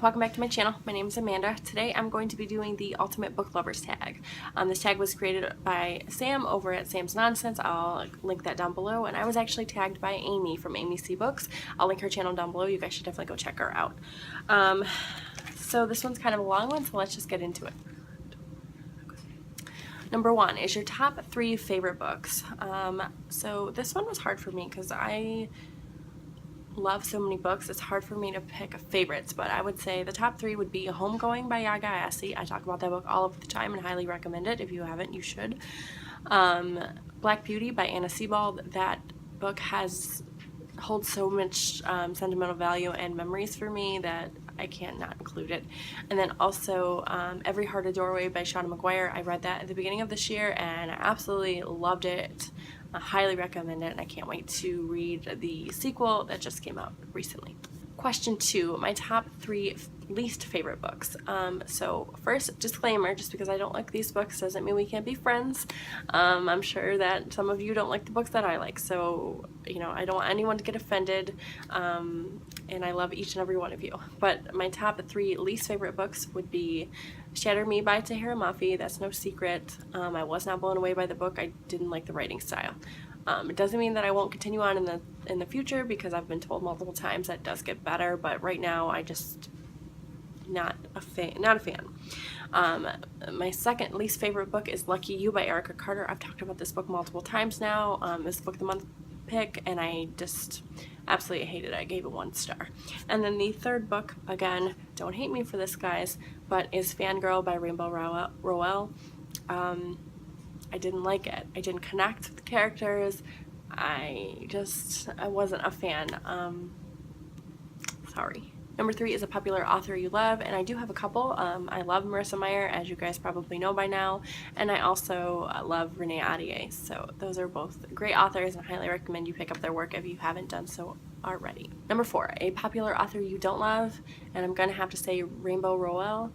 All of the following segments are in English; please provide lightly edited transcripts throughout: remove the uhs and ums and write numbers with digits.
Welcome back to my channel. My name is Amanda. Today I'm going to be doing the Ultimate Book Lovers tag. This tag was created by Sam over at Sam's Nonsense. I'll link that down below. And I was actually tagged by Amy from Amy C Books. I'll link her channel down below. You guys should definitely go check her out. So this one's kind of a long one, so let's just get into it. Number 1 is your top 3 favorite books. So this one was hard for me because I love so many books. It's hard for me to pick favorites, but I would say the top 3 would be Homegoing by Abeautifulbookworm. I talk about that book all of the time and highly recommend it. If you haven't, you should. Black Beauty by Anna Sebald. That book holds so much sentimental value and memories for me that I can't not include it. And then also Every Heart a Doorway by Shauna McGuire. I read that at the beginning of this year and I absolutely loved it. I highly recommend it, and I can't wait to read the sequel that just came out recently. Question 2, my top 3 least favorite books. So first, disclaimer, just because I don't like these books doesn't mean we can't be friends. I'm sure that some of you don't like the books that I like, so you know, I don't want anyone to get offended, and I love each and every one of you. But my top 3 least favorite books would be Shatter Me by Tahira Mafi. That's no secret. I was not blown away by the book. I didn't like the writing style. It doesn't mean that I won't continue on in the future, because I've been told multiple times that it does get better, but right now I just not a fan. My second least favorite book is Lucky You by Erica Carter. I've talked about this book multiple times now. This Book of the Month pick, and I just absolutely hated it. I gave it 1 star. And then the third book, again, don't hate me for this, guys, but is Fangirl by Rainbow Rowell. I didn't like it. I didn't connect with the characters. I wasn't a fan. Sorry. Number 3 is a popular author you love, and I do have a couple. I love Marissa Meyer, as you guys probably know by now, and I also love Renee Ahdieh. So those are both great authors, and I highly recommend you pick up their work if you haven't done so already. Number 4, a popular author you don't love, and I'm going to have to say Rainbow Rowell.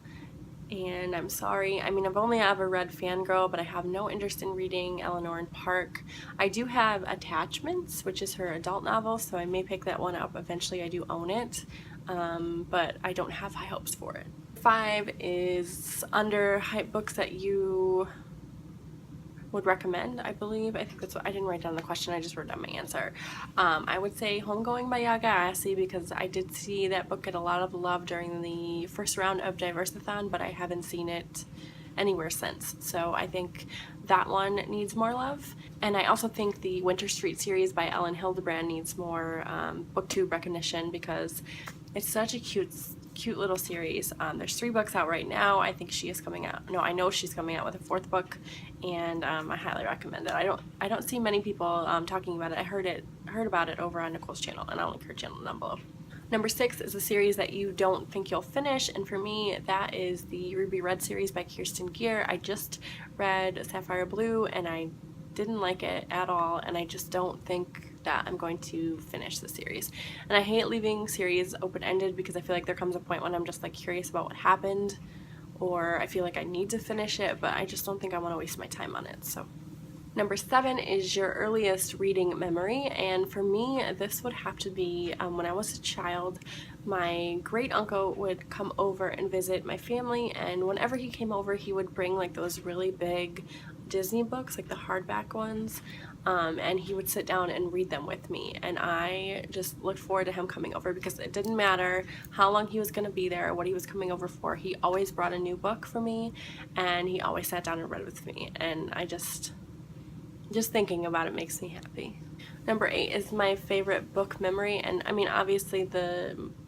And I'm sorry, I mean, I've only ever read Fangirl, but I have no interest in reading Eleanor and Park. I do have Attachments, which is her adult novel, so I may pick that one up eventually. I do own it, but I don't have high hopes for it. 5 is under hype books that you would recommend, I believe. I think that's what I didn't write down the question, I just wrote down my answer. I would say Homegoing by Abeautifulbookworm, because I did see that book get a lot of love during the first round of Diversathon, but I haven't seen it anywhere since. So I think that one needs more love. And I also think the Winter Street series by Ellen Hildebrand needs more booktube recognition, because it's such a cute little series. There's 3 books out right now. I think she is coming out. No, I know she's coming out with a 4th book, and I highly recommend it. I don't see many people talking about it. I heard about it over on Nicole's channel, and I'll link her channel down below. Number 6 is a series that you don't think you'll finish, and for me that is the Ruby Red series by Kirsten Gier. I just read Sapphire Blue and I didn't like it at all, and I just don't think that I'm going to finish the series. And I hate leaving series open-ended, because I feel like there comes a point when I'm just like curious about what happened, or I feel like I need to finish it, but I just don't think I want to waste my time on it. So number 7 is your earliest reading memory, and for me this would have to be when I was a child. My great uncle would come over and visit my family, and whenever he came over he would bring like those really big Disney books, like the hardback ones, and he would sit down and read them with me, and I just looked forward to him coming over, because it didn't matter how long he was going to be there or what he was coming over for. He always brought a new book for me, and he always sat down and read with me, and I just thinking about it makes me happy. Number 8 is my favorite book memory, and I mean, obviously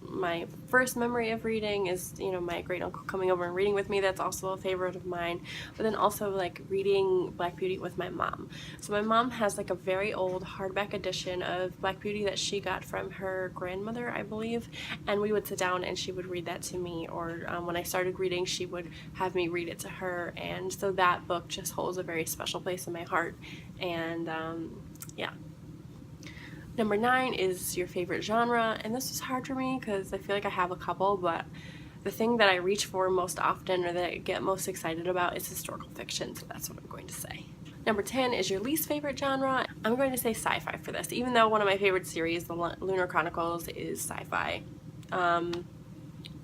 my first memory of reading is, you know, my great uncle coming over and reading with me. That's also a favorite of mine. But then also like reading Black Beauty with my mom. So my mom has like a very old hardback edition of Black Beauty that she got from her grandmother, I believe, and we would sit down and she would read that to me, or when I started reading she would have me read it to her, and so that book just holds a very special place in my heart. And yeah. Number 9 is your favorite genre, and this was hard for me because I feel like I have a couple, but the thing that I reach for most often, or that I get most excited about, is historical fiction, so that's what I'm going to say. Number 10 is your least favorite genre. I'm going to say sci-fi for this, even though one of my favorite series, The Lunar Chronicles, is sci-fi.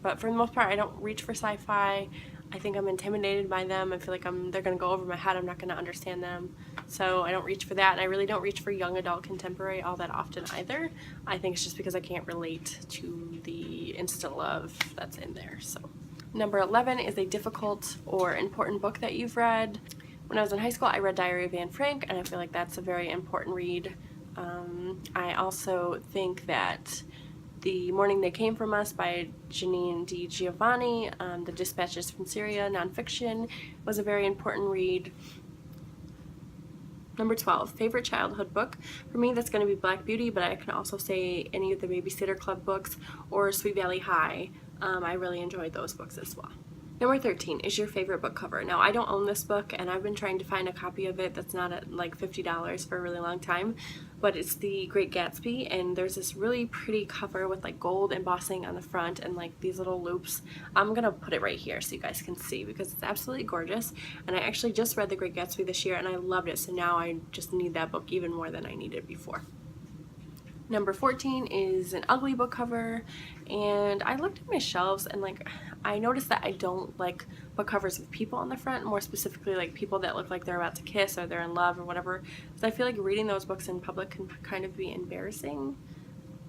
But for the most part, I don't reach for sci-fi. I think I'm intimidated by them. I feel like they're going to go over my head. I'm not going to understand them. So I don't reach for that. And I really don't reach for young adult contemporary all that often either. I think it's just because I can't relate to the insta love that's in there. So number 11 is a difficult or important book that you've read. When I was in high school, I read Diary of Anne Frank, and I feel like that's a very important read. I also think that The Morning They Came From Us by Janine Di Giovanni, The Dispatches from Syria, nonfiction, was a very important read. Number 12, favorite childhood book. For me, that's going to be Black Beauty, but I can also say any of the Babysitter Club books or Sweet Valley High. I really enjoyed those books as well. Number 13 is your favorite book cover. Now, I don't own this book, and I've been trying to find a copy of it that's not at like $50 for a really long time, but it's The Great Gatsby, and there's this really pretty cover with like gold embossing on the front and like these little loops. I'm gonna put it right here so you guys can see because it's absolutely gorgeous, and I actually just read The Great Gatsby this year and I loved it, so now I just need that book even more than I needed before. Number 14 is an ugly book cover, and I looked at my shelves and like I noticed that I don't like book covers with people on the front, more specifically like people that look like they're about to kiss or they're in love or whatever, because I feel like reading those books in public can kind of be embarrassing.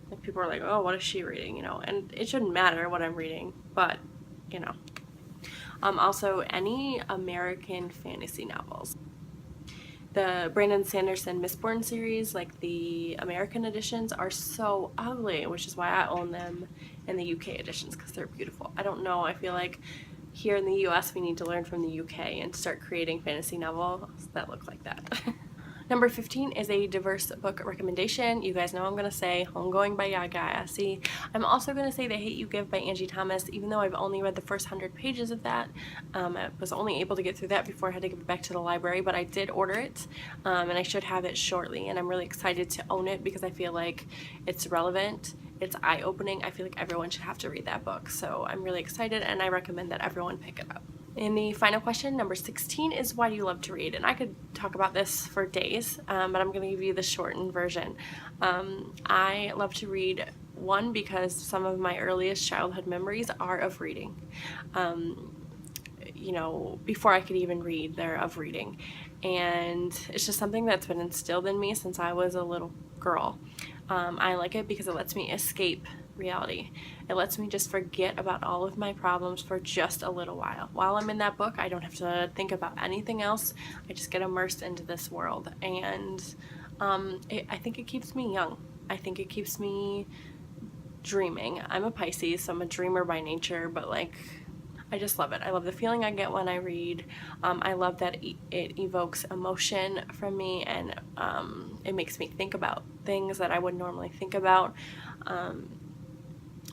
Like people are like, oh, what is she reading, you know, and it shouldn't matter what I'm reading, but you know. Also any American fantasy novels. The Brandon Sanderson Mistborn series, like the American editions, are so ugly, which is why I own them in the UK editions, because they're beautiful. I don't know, I feel like here in the US we need to learn from the UK and start creating fantasy novels that look like that. Number 15 is a diverse book recommendation. You guys know I'm going to say Homegoing by Yaga. See, I'm also going to say The Hate You Give by Angie Thomas, even though I've only read the first 100 pages of that. I was only able to get through that before I had to give it back to the library, but I did order it, and I should have it shortly, and I'm really excited to own it because I feel like it's relevant. It's eye-opening. I feel like everyone should have to read that book, so I'm really excited, and I recommend that everyone pick it up. And the final question, number 16, is why do you love to read? And I could talk about this for days, but I'm going to give you the shortened version. I love to read, one, because some of my earliest childhood memories are of reading. You know, before I could even read, they're of reading. And it's just something that's been instilled in me since I was a little girl. I like it because it lets me escape reality. It lets me just forget about all of my problems for just a little while. While I'm in that book, I don't have to think about anything else. I just get immersed into this world, and I think it keeps me young. I think it keeps me dreaming. I'm a Pisces, so I'm a dreamer by nature, but like I just love it. I love the feeling I get when I read. I love that it evokes emotion from me, and it makes me think about things that I would normally think about.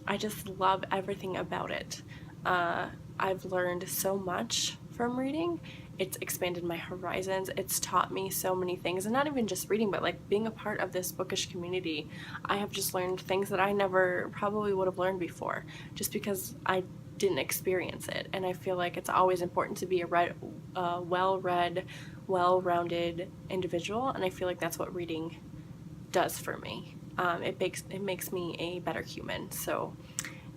I just love everything about it. I've learned so much from reading. It's expanded my horizons. It's taught me so many things, and not even just reading, but like being a part of this bookish community. I have just learned things that I never probably would have learned before, just because I didn't experience it. And I feel like it's always important to be a well-read, well-rounded individual, and I feel like that's what reading does for me. It makes me a better human. So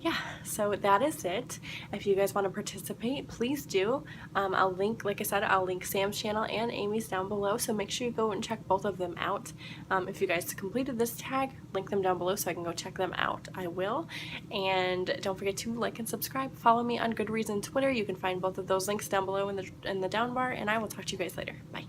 yeah, so that is it. If you guys want to participate, please do. I'll link, like I said, I'll link Sam's channel and Amy's down below, so make sure you go and check both of them out. If you guys completed this tag, link them down below so I can go check them out. I will. And don't forget to like and subscribe. Follow me on Goodreads and Twitter. You can find both of those links down below in the down bar, and I will talk to you guys later. Bye.